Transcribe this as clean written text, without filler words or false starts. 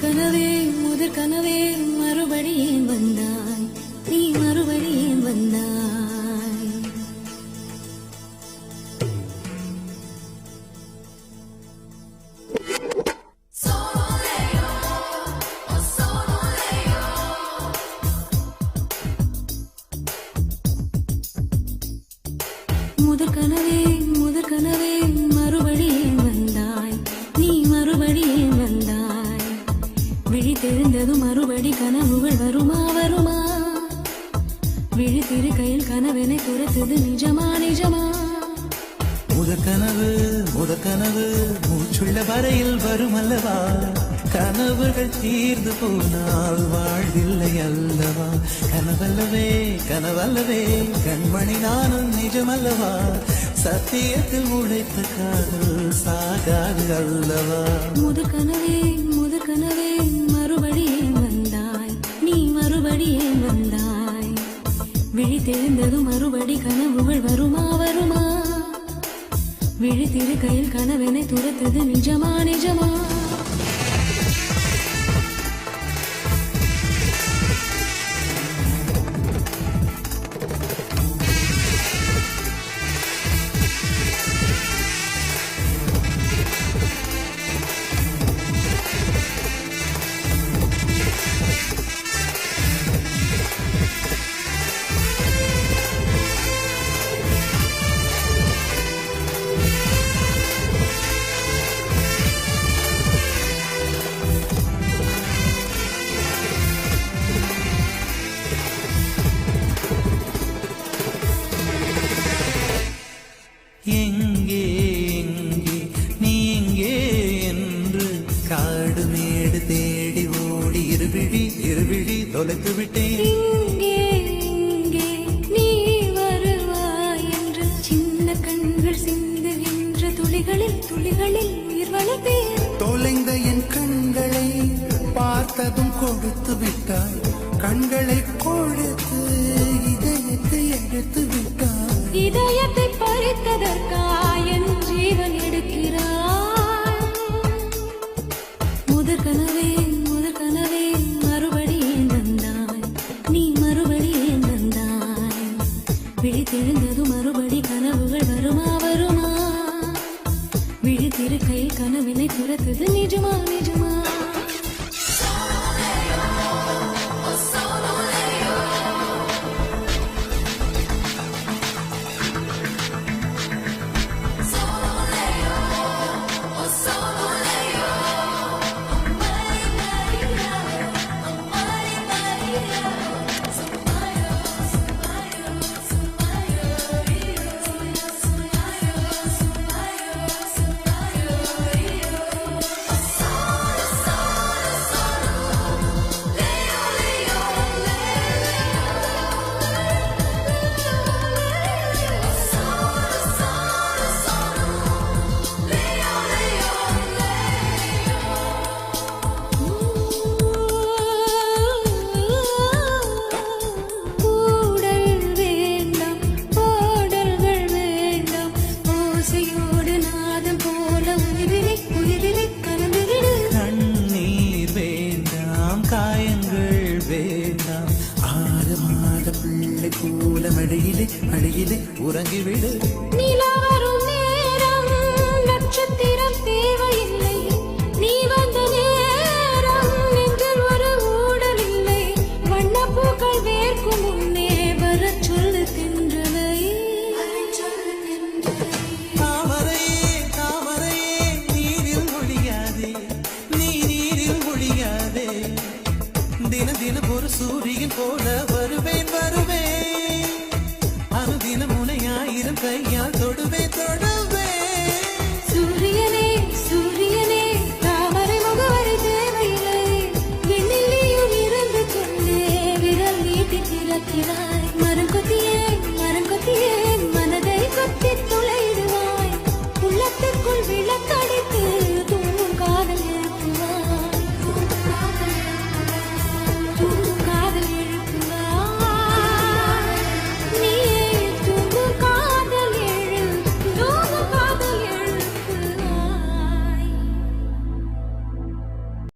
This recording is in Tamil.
முதற் கனவே மறுபடியும் வந்தாய், நீ மறுபடியும் வந்தாய். முதற் கனவே மறுபடியும் வந்தாய், நீ மறுபடியும் வந்தாய். விழித்தெழுந்ததும் மறுபடி கனவுகள் வருமா வருமா? விழித்திருக்கையில் கனவெனை துரத்துது நிஜமா நிஜமா? முதற் கனவு மூச்சுள்ள வரையில் வரும் அல்லவா? கனவுகள் தீர்ந்து போனால் வாழ்வில்லை அல்லவா? கனவல்லவே கண்மணி நானும் நிஜமல்லவா? சத்தியத்தில் உழைத்த காதல் சாகாது அல்லவா? முதற் கனவே மறுபடியும் வந்தாய், நீ மறுபடியும் வந்தாய். விழித்தெழுந்ததும் மறுபடி கனவுகள் வருமா வருமா? விழித்திருக்கையில் கனவெனை துரத்தது நிஜமா நிஜமா? எங்கே நீ எங்கே என்று காடு மேடு தேடி ஓடி இருவிழி தொலைத்து விட்டேன். இங்கே நீ வருவாய் என்று சின்ன கண்கள் சிந்துகின்ற துளிகளில் உயிர் வளர்த்தேன். தொலைந்த என் கண்களை பார்த்ததும் கொடுத்து விட்டாய், கண்களை கொடுத்து இதயத்தை எடுத்து விட்டாய். இதயத்தை பறித்ததற்காய் என் ஜீவன் எடுக்கிறாய். முதற் கனவே மறுபடியும் வந்தாய், நீ மறுபடியும் வந்தாய். விழித்தெழுந்ததும் மறுபடி கனவுகள் வருமா வருமா? விழித்திருக்கையில் கனவினை துரத்துது நிஜமா நிஜமா? பிள்ளை கூல மழையிலே உறங்கிவிடு. நிலா